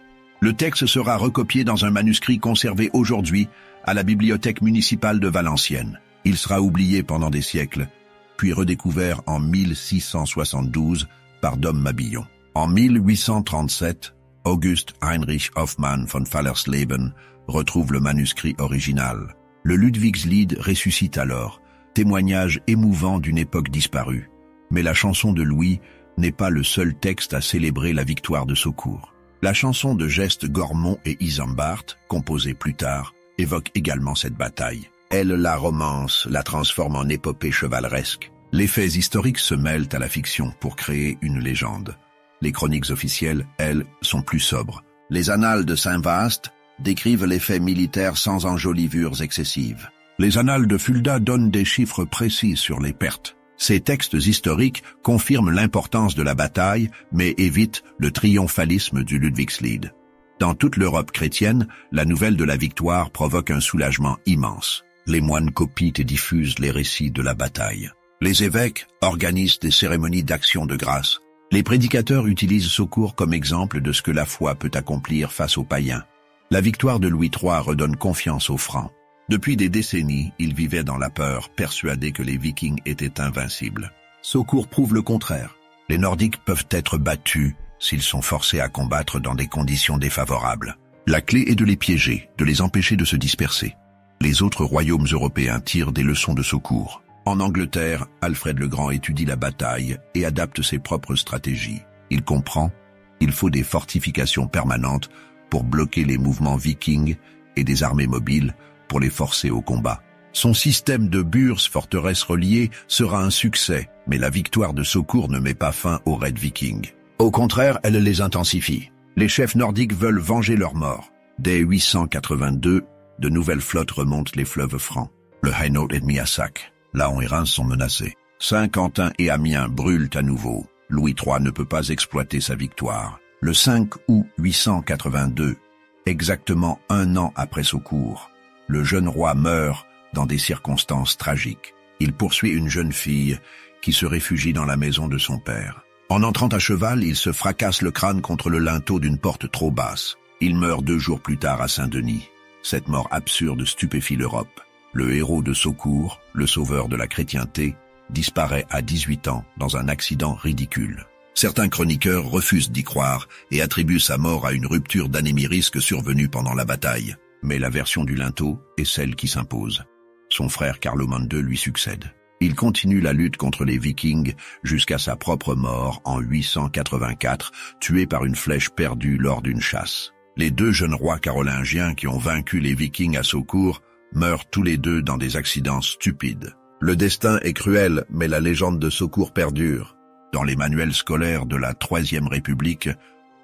Le texte sera recopié dans un manuscrit conservé aujourd'hui à la bibliothèque municipale de Valenciennes. Il sera oublié pendant des siècles, puis redécouvert en 1672 par Dom Mabillon. En 1837, August Heinrich Hoffmann von Fallersleben retrouve le manuscrit original. Le Ludwigslied ressuscite alors, témoignage émouvant d'une époque disparue. Mais la chanson de Louis n'est pas le seul texte à célébrer la victoire de Saucourt. La chanson de Geste Gormont et Isambard, composée plus tard, évoque également cette bataille. Elle la romance, la transforme en épopée chevaleresque. Les faits historiques se mêlent à la fiction pour créer une légende. Les chroniques officielles, elles, sont plus sobres. Les annales de Saint-Vaast décrivent les faits militaires sans enjolivures excessives. Les annales de Fulda donnent des chiffres précis sur les pertes. Ces textes historiques confirment l'importance de la bataille, mais évitent le triomphalisme du Ludwigslied. Dans toute l'Europe chrétienne, la nouvelle de la victoire provoque un soulagement immense. Les moines copient et diffusent les récits de la bataille. Les évêques organisent des cérémonies d'action de grâce. Les prédicateurs utilisent Saucourt comme exemple de ce que la foi peut accomplir face aux païens. La victoire de Louis III redonne confiance aux Francs. Depuis des décennies, ils vivaient dans la peur, persuadés que les Vikings étaient invincibles. Saucourt prouve le contraire. Les Nordiques peuvent être battus s'ils sont forcés à combattre dans des conditions défavorables. La clé est de les piéger, de les empêcher de se disperser. Les autres royaumes européens tirent des leçons de Saucourt. En Angleterre, Alfred le Grand étudie la bataille et adapte ses propres stratégies. Il comprend qu'il faut des fortifications permanentes pour bloquer les mouvements vikings et des armées mobiles pour les forcer au combat. Son système de burses, forteresses reliées, sera un succès, mais la victoire de Saucourt ne met pas fin aux raids vikings. Au contraire, elle les intensifie. Les chefs nordiques veulent venger leurs morts. Dès 882, de nouvelles flottes remontent les fleuves francs. Le Hainaut est mis à sac. Laon et Reims sont menacés. Saint-Quentin et Amiens brûlent à nouveau. Louis III ne peut pas exploiter sa victoire. Le 5 août 882, exactement un an après Saucourt, le jeune roi meurt dans des circonstances tragiques. Il poursuit une jeune fille qui se réfugie dans la maison de son père. En entrant à cheval, il se fracasse le crâne contre le linteau d'une porte trop basse. Il meurt 2 jours plus tard à Saint-Denis. Cette mort absurde stupéfie l'Europe. Le héros de Saucourt, le sauveur de la chrétienté, disparaît à 18 ans dans un accident ridicule. Certains chroniqueurs refusent d'y croire et attribuent sa mort à une rupture d'anémirisque survenue pendant la bataille. Mais la version du linteau est celle qui s'impose. Son frère Carloman II lui succède. Il continue la lutte contre les Vikings jusqu'à sa propre mort en 884, tué par une flèche perdue lors d'une chasse. Les 2 jeunes rois carolingiens qui ont vaincu les Vikings à Saucourt meurent tous les 2 dans des accidents stupides. Le destin est cruel, mais la légende de Saucourt perdure. Dans les manuels scolaires de la Troisième République,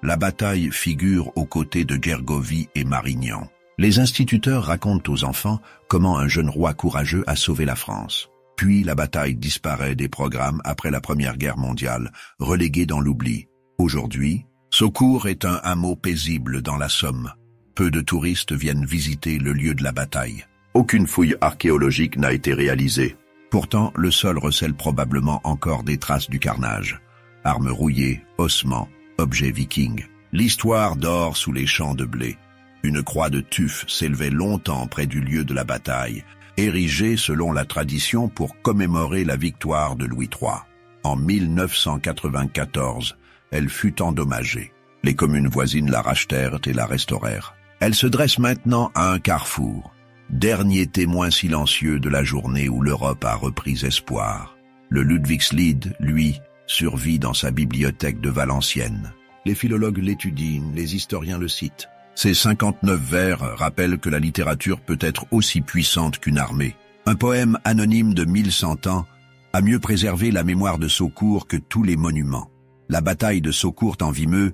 la bataille figure aux côtés de Gergovie et Marignan. Les instituteurs racontent aux enfants comment un jeune roi courageux a sauvé la France. Puis la bataille disparaît des programmes après la Première Guerre mondiale, reléguée dans l'oubli. Aujourd'hui, Saucourt est un hameau paisible dans la Somme. Peu de touristes viennent visiter le lieu de la bataille. Aucune fouille archéologique n'a été réalisée. Pourtant, le sol recèle probablement encore des traces du carnage. Armes rouillées, ossements, objets vikings. L'histoire dort sous les champs de blé. Une croix de tuf s'élevait longtemps près du lieu de la bataille, érigée selon la tradition pour commémorer la victoire de Louis III. En 1994, elle fut endommagée. Les communes voisines la rachetèrent et la restaurèrent. Elle se dresse maintenant à un carrefour, dernier témoin silencieux de la journée où l'Europe a repris espoir. Le Ludwigslied, lui, survit dans sa bibliothèque de Valenciennes. Les philologues l'étudient, les historiens le citent. Ces 59 vers rappellent que la littérature peut être aussi puissante qu'une armée. Un poème anonyme de 1100 ans a mieux préservé la mémoire de Saucourt que tous les monuments. La bataille de Saucourt-en-Vimeux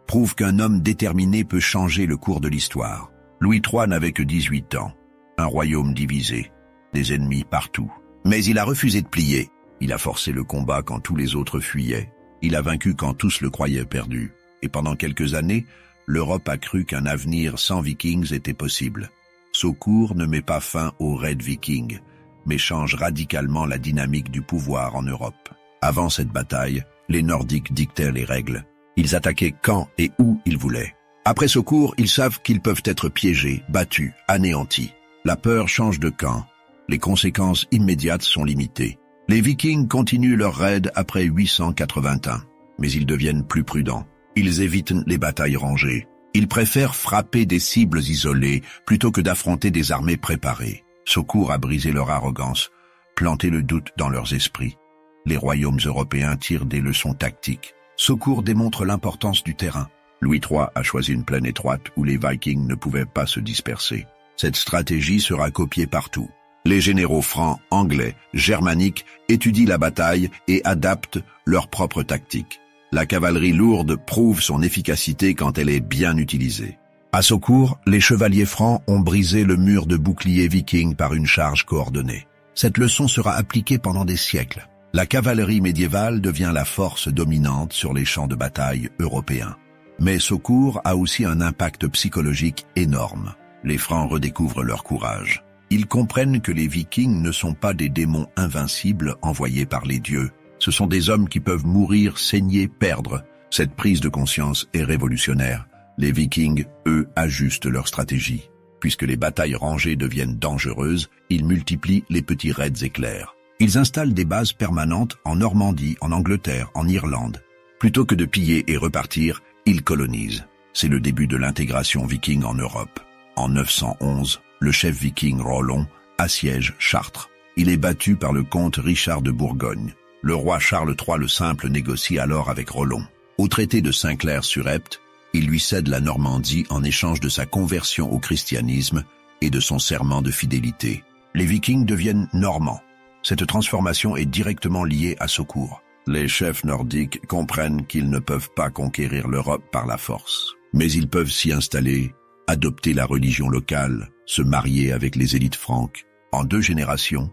prouve qu'un homme déterminé peut changer le cours de l'histoire. Louis III n'avait que 18 ans, un royaume divisé, des ennemis partout. Mais il a refusé de plier. Il a forcé le combat quand tous les autres fuyaient. Il a vaincu quand tous le croyaient perdu. Et pendant quelques années, l'Europe a cru qu'un avenir sans Vikings était possible. Saucourt ne met pas fin aux raids vikings, mais change radicalement la dynamique du pouvoir en Europe. Avant cette bataille, les Nordiques dictaient les règles. Ils attaquaient quand et où ils voulaient. Après Saucourt, ils savent qu'ils peuvent être piégés, battus, anéantis. La peur change de camp. Les conséquences immédiates sont limitées. Les Vikings continuent leur raid après 881, mais ils deviennent plus prudents. Ils évitent les batailles rangées. Ils préfèrent frapper des cibles isolées plutôt que d'affronter des armées préparées. Saucourt a brisé leur arrogance, planté le doute dans leurs esprits. Les royaumes européens tirent des leçons tactiques. Saucourt démontre l'importance du terrain. Louis III a choisi une plaine étroite où les Vikings ne pouvaient pas se disperser. Cette stratégie sera copiée partout. Les généraux francs, anglais, germaniques étudient la bataille et adaptent leurs propres tactiques. La cavalerie lourde prouve son efficacité quand elle est bien utilisée. À Saucourt, les chevaliers francs ont brisé le mur de boucliers vikings par une charge coordonnée. Cette leçon sera appliquée pendant des siècles. La cavalerie médiévale devient la force dominante sur les champs de bataille européens. Mais Saucourt a aussi un impact psychologique énorme. Les Francs redécouvrent leur courage. Ils comprennent que les Vikings ne sont pas des démons invincibles envoyés par les dieux. Ce sont des hommes qui peuvent mourir, saigner, perdre. Cette prise de conscience est révolutionnaire. Les Vikings, eux, ajustent leur stratégie. Puisque les batailles rangées deviennent dangereuses, ils multiplient les petits raids éclairs. Ils installent des bases permanentes en Normandie, en Angleterre, en Irlande. Plutôt que de piller et repartir, ils colonisent. C'est le début de l'intégration viking en Europe. En 911, le chef viking Rollon assiège Chartres. Il est battu par le comte Richard de Bourgogne. Le roi Charles III le Simple négocie alors avec Rollon. Au traité de Saint-Clair-sur-Epte, il lui cède la Normandie en échange de sa conversion au christianisme et de son serment de fidélité. Les Vikings deviennent normands. Cette transformation est directement liée à Saucourt. Les chefs nordiques comprennent qu'ils ne peuvent pas conquérir l'Europe par la force. Mais ils peuvent s'y installer, adopter la religion locale, se marier avec les élites franques. En 2 générations,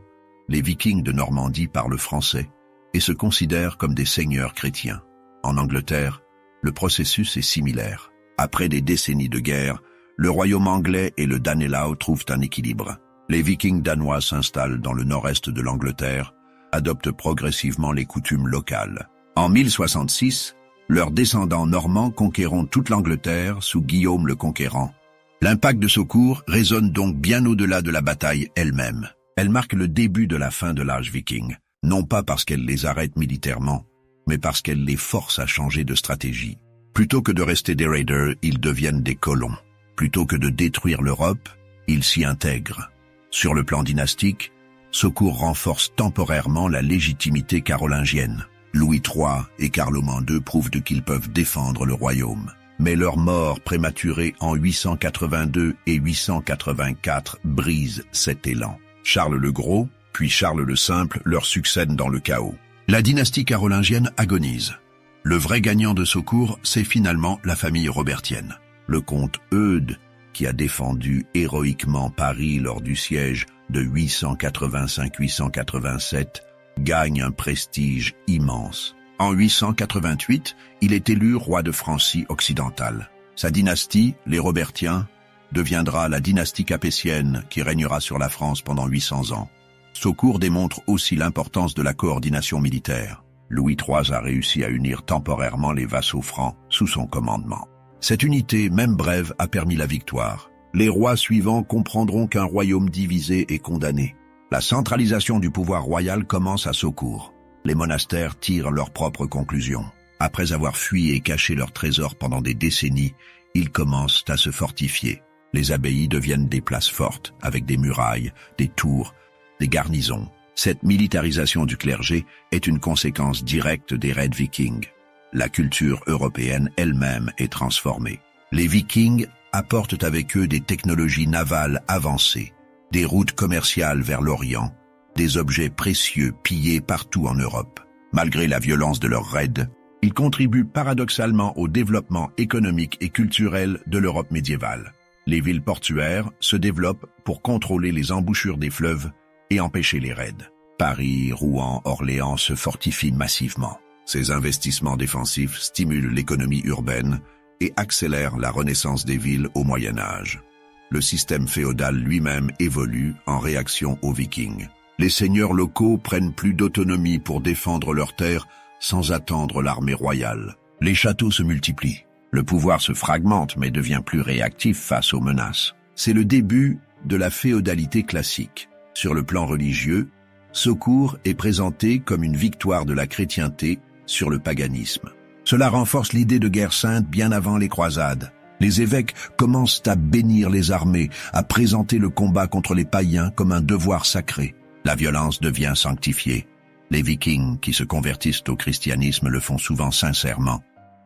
les Vikings de Normandie parlent français et se considèrent comme des seigneurs chrétiens. En Angleterre, le processus est similaire. Après des décennies de guerre, le royaume anglais et le Danelaw trouvent un équilibre. Les Vikings danois s'installent dans le nord-est de l'Angleterre, adoptent progressivement les coutumes locales. En 1066, leurs descendants normands conquéreront toute l'Angleterre sous Guillaume le Conquérant. L'impact de Saucourt résonne donc bien au-delà de la bataille elle-même. Elle marque le début de la fin de l'âge viking, non pas parce qu'elle les arrête militairement, mais parce qu'elle les force à changer de stratégie. Plutôt que de rester des raiders, ils deviennent des colons. Plutôt que de détruire l'Europe, ils s'y intègrent. Sur le plan dynastique, Saucourt renforce temporairement la légitimité carolingienne. Louis III et Carloman II prouvent qu'ils peuvent défendre le royaume. Mais leur mort prématurée en 882 et 884 brise cet élan. Charles le Gros, puis Charles le Simple leur succèdent dans le chaos. La dynastie carolingienne agonise. Le vrai gagnant de Saucourt, c'est finalement la famille robertienne. Le comte Eudes, qui a défendu héroïquement Paris lors du siège de 885-887, gagne un prestige immense. En 888, il est élu roi de Francie occidentale. Sa dynastie, les Robertiens, deviendra la dynastie capétienne qui régnera sur la France pendant 800 ans. Saucourt démontre aussi l'importance de la coordination militaire. Louis III a réussi à unir temporairement les vassaux francs sous son commandement. Cette unité, même brève, a permis la victoire. Les rois suivants comprendront qu'un royaume divisé est condamné. La centralisation du pouvoir royal commence à Saucourt. Les monastères tirent leurs propres conclusions. Après avoir fui et caché leurs trésors pendant des décennies, ils commencent à se fortifier. Les abbayes deviennent des places fortes, avec des murailles, des tours, des garnisons. Cette militarisation du clergé est une conséquence directe des raids vikings. La culture européenne elle-même est transformée. Les Vikings apportent avec eux des technologies navales avancées, des routes commerciales vers l'Orient, des objets précieux pillés partout en Europe. Malgré la violence de leurs raids, ils contribuent paradoxalement au développement économique et culturel de l'Europe médiévale. Les villes portuaires se développent pour contrôler les embouchures des fleuves et empêcher les raids. Paris, Rouen, Orléans se fortifient massivement. Ces investissements défensifs stimulent l'économie urbaine et accélèrent la renaissance des villes au Moyen Âge. Le système féodal lui-même évolue en réaction aux Vikings. Les seigneurs locaux prennent plus d'autonomie pour défendre leurs terres sans attendre l'armée royale. Les châteaux se multiplient. Le pouvoir se fragmente mais devient plus réactif face aux menaces. C'est le début de la féodalité classique. Sur le plan religieux, Saucourt est présenté comme une victoire de la chrétienté sur le paganisme. Cela renforce l'idée de guerre sainte bien avant les croisades. Les évêques commencent à bénir les armées, à présenter le combat contre les païens comme un devoir sacré. La violence devient sanctifiée. Les Vikings qui se convertissent au christianisme le font souvent sincèrement,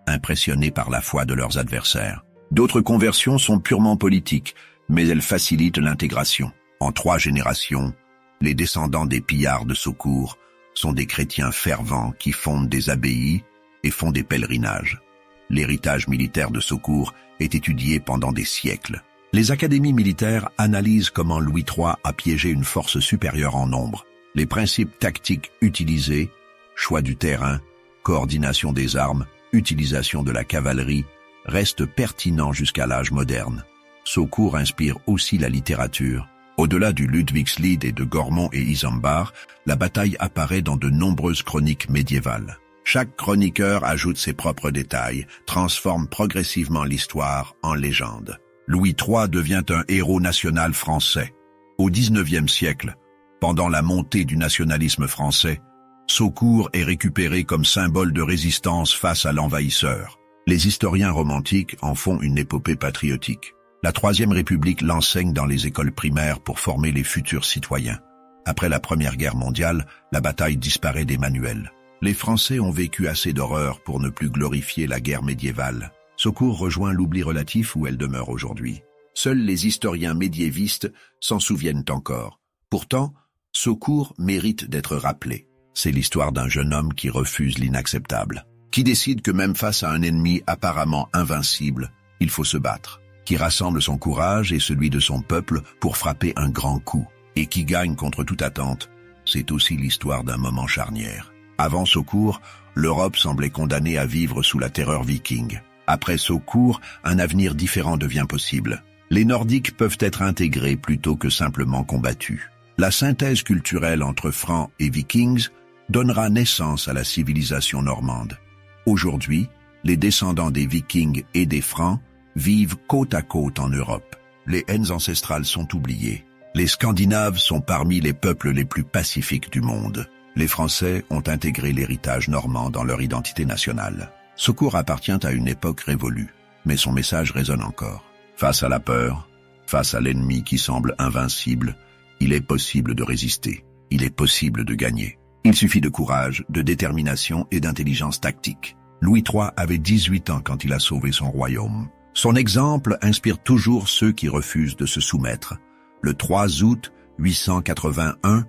impressionnés par la foi de leurs adversaires. D'autres conversions sont purement politiques, mais elles facilitent l'intégration. En 3 générations, les descendants des pillards de Saucourt sont des chrétiens fervents qui fondent des abbayes et font des pèlerinages. L'héritage militaire de Saucourt est étudié pendant des siècles. Les académies militaires analysent comment Louis III a piégé une force supérieure en nombre. Les principes tactiques utilisés, choix du terrain, coordination des armes, utilisation de la cavalerie, restent pertinents jusqu'à l'âge moderne. Saucourt inspire aussi la littérature. Au-delà du Ludwigslied et de Gormont et Isambard, la bataille apparaît dans de nombreuses chroniques médiévales. Chaque chroniqueur ajoute ses propres détails, transforme progressivement l'histoire en légende. Louis III devient un héros national français. Au XIXe siècle, pendant la montée du nationalisme français, Saucourt est récupéré comme symbole de résistance face à l'envahisseur. Les historiens romantiques en font une épopée patriotique. La Troisième République l'enseigne dans les écoles primaires pour former les futurs citoyens. Après la Première Guerre mondiale, la bataille disparaît des manuels. Les Français ont vécu assez d'horreur pour ne plus glorifier la guerre médiévale. Saucourt rejoint l'oubli relatif où elle demeure aujourd'hui. Seuls les historiens médiévistes s'en souviennent encore. Pourtant, Saucourt mérite d'être rappelé. C'est l'histoire d'un jeune homme qui refuse l'inacceptable, qui décide que même face à un ennemi apparemment invincible, il faut se battre, qui rassemble son courage et celui de son peuple pour frapper un grand coup, et qui gagne contre toute attente. C'est aussi l'histoire d'un moment charnière. Avant Saucourt, l'Europe semblait condamnée à vivre sous la terreur viking. Après Saucourt, un avenir différent devient possible. Les Nordiques peuvent être intégrés plutôt que simplement combattus. La synthèse culturelle entre Francs et Vikings donnera naissance à la civilisation normande. Aujourd'hui, les descendants des Vikings et des Francs vivent côte à côte en Europe. Les haines ancestrales sont oubliées. Les Scandinaves sont parmi les peuples les plus pacifiques du monde. Les Français ont intégré l'héritage normand dans leur identité nationale. Saucourt appartient à une époque révolue, mais son message résonne encore. Face à la peur, face à l'ennemi qui semble invincible, il est possible de résister, il est possible de gagner. Il suffit de courage, de détermination et d'intelligence tactique. Louis III avait 18 ans quand il a sauvé son royaume. Son exemple inspire toujours ceux qui refusent de se soumettre. Le 3 août 881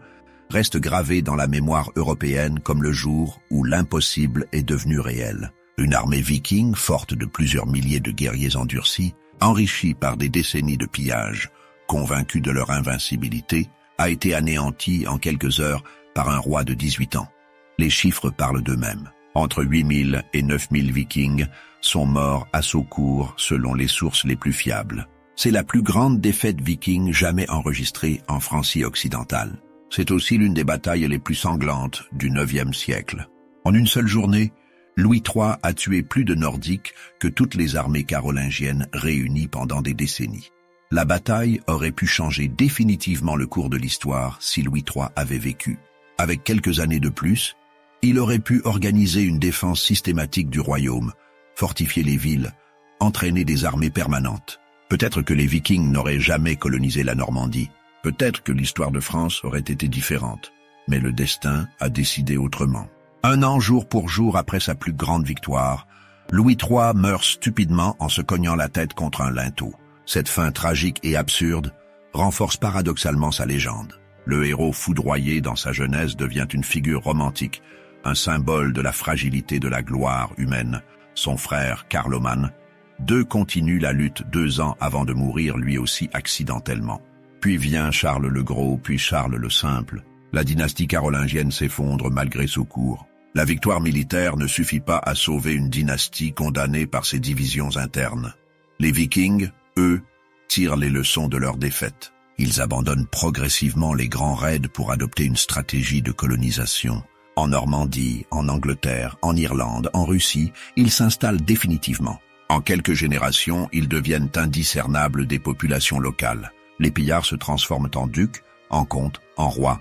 reste gravé dans la mémoire européenne comme le jour où l'impossible est devenu réel. Une armée viking, forte de plusieurs milliers de guerriers endurcis, enrichie par des décennies de pillage, convaincus de leur invincibilité, a été anéantie en quelques heures par un roi de 18 ans. Les chiffres parlent d'eux-mêmes. Entre 8000 et 9000 vikings sont morts à Saucourt selon les sources les plus fiables. C'est la plus grande défaite viking jamais enregistrée en Francie occidentale. C'est aussi l'une des batailles les plus sanglantes du IXe siècle. En une seule journée, Louis III a tué plus de Nordiques que toutes les armées carolingiennes réunies pendant des décennies. La bataille aurait pu changer définitivement le cours de l'histoire si Louis III avait vécu. Avec quelques années de plus, Il aurait pu organiser une défense systématique du royaume, fortifier les villes, entraîner des armées permanentes. Peut-être que les Vikings n'auraient jamais colonisé la Normandie. Peut-être que l'histoire de France aurait été différente. Mais le destin a décidé autrement. Un an jour pour jour après sa plus grande victoire, Louis III meurt stupidement en se cognant la tête contre un linteau. Cette fin tragique et absurde renforce paradoxalement sa légende. Le héros foudroyé dans sa jeunesse devient une figure romantique, un symbole de la fragilité de la gloire humaine. Son frère, Carloman, continue la lutte 2 ans avant de mourir lui aussi accidentellement. Puis vient Charles le Gros, puis Charles le Simple. La dynastie carolingienne s'effondre malgré Saucourt. La victoire militaire ne suffit pas à sauver une dynastie condamnée par ses divisions internes. Les Vikings, eux, tirent les leçons de leur défaite. Ils abandonnent progressivement les grands raids pour adopter une stratégie de colonisation. En Normandie, en Angleterre, en Irlande, en Russie, ils s'installent définitivement. En quelques générations, ils deviennent indiscernables des populations locales. Les pillards se transforment en ducs, en comtes, en rois.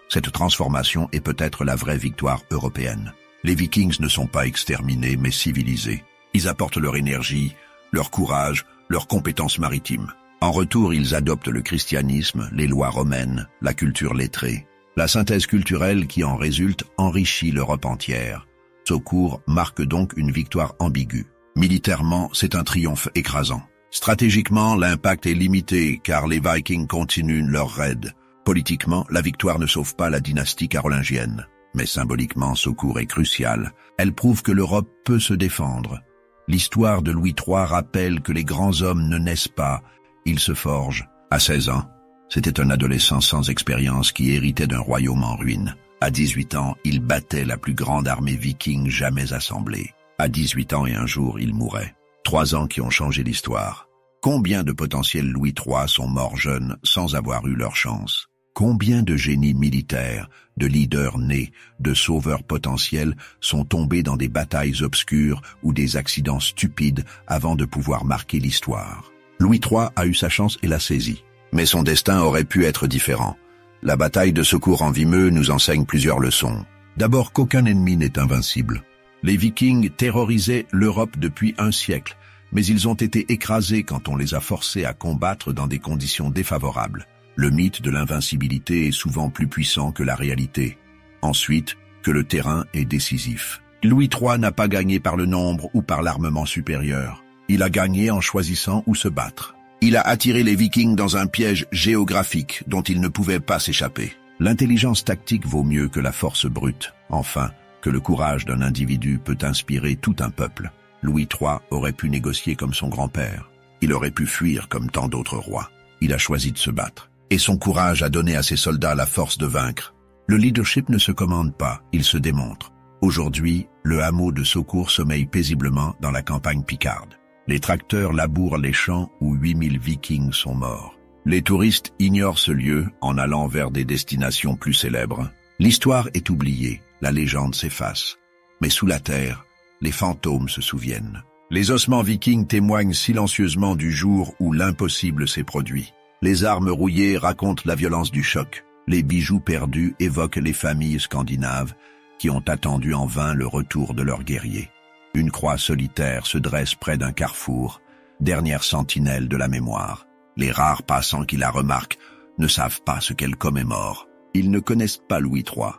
Cette transformation est peut-être la vraie victoire européenne. Les Vikings ne sont pas exterminés, mais civilisés. Ils apportent leur énergie, leur courage, leurs compétences maritimes. En retour, ils adoptent le christianisme, les lois romaines, la culture lettrée. La synthèse culturelle qui en résulte enrichit l'Europe entière. Saucourt marque donc une victoire ambiguë. Militairement, c'est un triomphe écrasant. Stratégiquement, l'impact est limité car les Vikings continuent leur raid. Politiquement, la victoire ne sauve pas la dynastie carolingienne. Mais symboliquement, Saucourt est cruciale. Elle prouve que l'Europe peut se défendre. L'histoire de Louis III rappelle que les grands hommes ne naissent pas, ils se forgent. À 16 ans, c'était un adolescent sans expérience qui héritait d'un royaume en ruine. À 18 ans, il battait la plus grande armée viking jamais assemblée. À 18 ans et un jour, il mourait. 3 ans qui ont changé l'histoire. Combien de potentiels Louis III sont morts jeunes sans avoir eu leur chance? Combien de génies militaires, de leaders nés, de sauveurs potentiels sont tombés dans des batailles obscures ou des accidents stupides avant de pouvoir marquer l'histoire? Louis III a eu sa chance et l'a saisie. Mais son destin aurait pu être différent. La bataille de Saucourt en Vimeux nous enseigne plusieurs leçons. D'abord qu'aucun ennemi n'est invincible. Les Vikings terrorisaient l'Europe depuis un siècle, mais ils ont été écrasés quand on les a forcés à combattre dans des conditions défavorables. Le mythe de l'invincibilité est souvent plus puissant que la réalité. Ensuite, que le terrain est décisif. Louis III n'a pas gagné par le nombre ou par l'armement supérieur. Il a gagné en choisissant où se battre. Il a attiré les Vikings dans un piège géographique dont ils ne pouvaient pas s'échapper. L'intelligence tactique vaut mieux que la force brute. Enfin, que le courage d'un individu peut inspirer tout un peuple. Louis III aurait pu négocier comme son grand-père. Il aurait pu fuir comme tant d'autres rois. Il a choisi de se battre. Et son courage a donné à ses soldats la force de vaincre. Le leadership ne se commande pas, il se démontre. Aujourd'hui, le hameau de Saucourt sommeille paisiblement dans la campagne picarde. Les tracteurs labourent les champs où 8000 Vikings sont morts. Les touristes ignorent ce lieu en allant vers des destinations plus célèbres. L'histoire est oubliée, la légende s'efface. Mais sous la terre, les fantômes se souviennent. Les ossements vikings témoignent silencieusement du jour où l'impossible s'est produit. Les armes rouillées racontent la violence du choc. Les bijoux perdus évoquent les familles scandinaves qui ont attendu en vain le retour de leurs guerriers. Une croix solitaire se dresse près d'un carrefour, dernière sentinelle de la mémoire. Les rares passants qui la remarquent ne savent pas ce qu'elle commémore. Ils ne connaissent pas Louis III.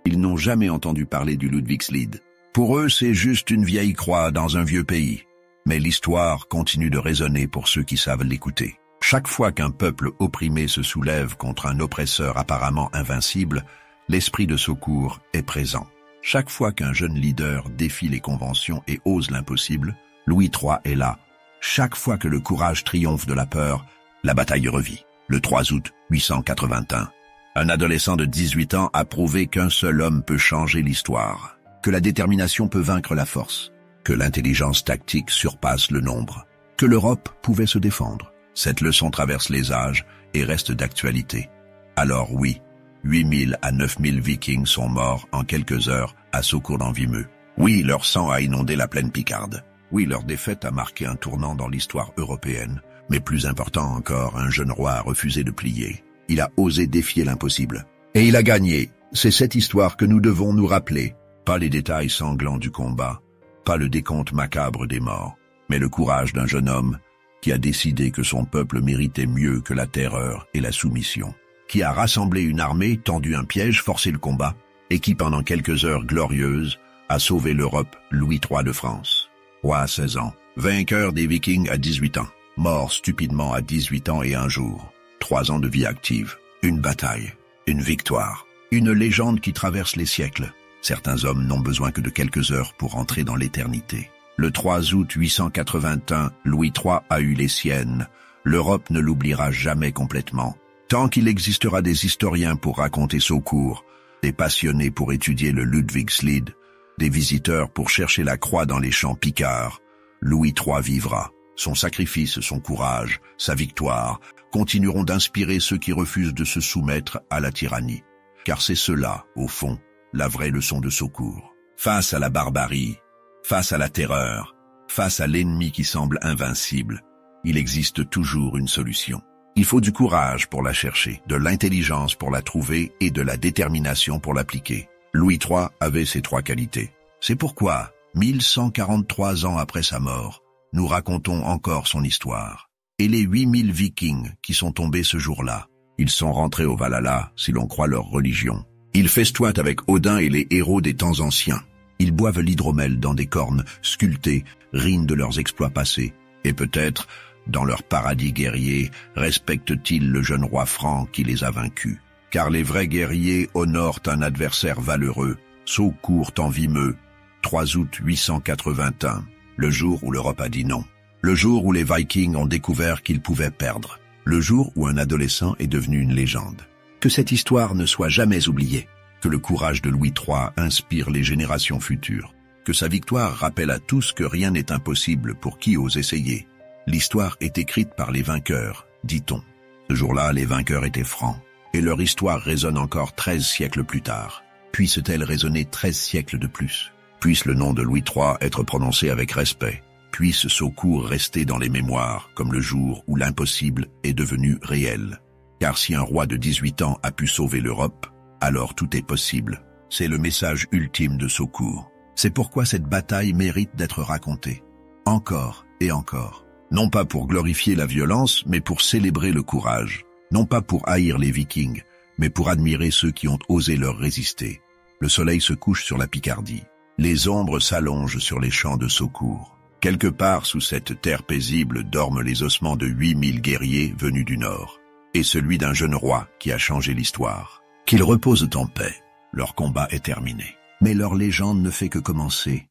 Ils n'ont jamais entendu parler du Ludwigslied. Pour eux, c'est juste une vieille croix dans un vieux pays. Mais l'histoire continue de résonner pour ceux qui savent l'écouter. Chaque fois qu'un peuple opprimé se soulève contre un oppresseur apparemment invincible, l'esprit de Saucourt est présent. Chaque fois qu'un jeune leader défie les conventions et ose l'impossible, Louis III est là. Chaque fois que le courage triomphe de la peur, la bataille revit. Le 3 août 881, un adolescent de 18 ans a prouvé qu'un seul homme peut changer l'histoire, que la détermination peut vaincre la force, que l'intelligence tactique surpasse le nombre, que l'Europe pouvait se défendre. Cette leçon traverse les âges et reste d'actualité. Alors oui, 8000 à 9000 Vikings sont morts en quelques heures à Saucourt-en-Vimeux. Oui, leur sang a inondé la plaine picarde. Oui, leur défaite a marqué un tournant dans l'histoire européenne. Mais plus important encore, un jeune roi a refusé de plier. Il a osé défier l'impossible. Et il a gagné. C'est cette histoire que nous devons nous rappeler. Pas les détails sanglants du combat, pas le décompte macabre des morts, mais le courage d'un jeune homme qui a décidé que son peuple méritait mieux que la terreur et la soumission, qui a rassemblé une armée, tendu un piège, forcé le combat, et qui, pendant quelques heures glorieuses, a sauvé l'Europe, Louis III de France. Roi à 16 ans, vainqueur des Vikings à 18 ans, mort stupidement à 18 ans et un jour. 3 ans de vie active, une bataille, une victoire, une légende qui traverse les siècles. Certains hommes n'ont besoin que de quelques heures pour entrer dans l'éternité. Le 3 août 881, Louis III a eu les siennes. L'Europe ne l'oubliera jamais complètement. Tant qu'il existera des historiens pour raconter Saucourt, des passionnés pour étudier le Ludwigslid, des visiteurs pour chercher la croix dans les champs picards, Louis III vivra. Son sacrifice, son courage, sa victoire continueront d'inspirer ceux qui refusent de se soumettre à la tyrannie. Car c'est cela, au fond, la vraie leçon de Saucourt. Face à la barbarie, face à la terreur, face à l'ennemi qui semble invincible, il existe toujours une solution. Il faut du courage pour la chercher, de l'intelligence pour la trouver et de la détermination pour l'appliquer. Louis III avait ces 3 qualités. C'est pourquoi, 1143 ans après sa mort, nous racontons encore son histoire. Et les 8000 Vikings qui sont tombés ce jour-là, ils sont rentrés au Valhalla si l'on croit leur religion. Ils festoient avec Odin et les héros des temps anciens. Ils boivent l'hydromel dans des cornes sculptées, riment de leurs exploits passés, et peut-être, dans leur paradis guerrier, respectent-ils le jeune roi franc qui les a vaincus. Car les vrais guerriers honorent un adversaire valeureux. Saucourt en Vimeux, 3 août 881, le jour où l'Europe a dit non. Le jour où les Vikings ont découvert qu'ils pouvaient perdre. Le jour où un adolescent est devenu une légende. Que cette histoire ne soit jamais oubliée. Que le courage de Louis III inspire les générations futures. Que sa victoire rappelle à tous que rien n'est impossible pour qui ose essayer. L'histoire est écrite par les vainqueurs, dit-on. Ce jour-là, les vainqueurs étaient francs, et leur histoire résonne encore 13 siècles plus tard. Puisse-t-elle résonner 13 siècles de plus? Puisse le nom de Louis III être prononcé avec respect. Puisse Saucourt rester dans les mémoires comme le jour où l'impossible est devenu réel. Car si un roi de 18 ans a pu sauver l'Europe, alors tout est possible. C'est le message ultime de Saucourt. C'est pourquoi cette bataille mérite d'être racontée. Encore et encore. Non pas pour glorifier la violence, mais pour célébrer le courage. Non pas pour haïr les Vikings, mais pour admirer ceux qui ont osé leur résister. Le soleil se couche sur la Picardie. Les ombres s'allongent sur les champs de Saucourt. Quelque part sous cette terre paisible dorment les ossements de 8000 guerriers venus du Nord. Et celui d'un jeune roi qui a changé l'histoire. Qu'ils reposent en paix. Leur combat est terminé. Mais leur légende ne fait que commencer.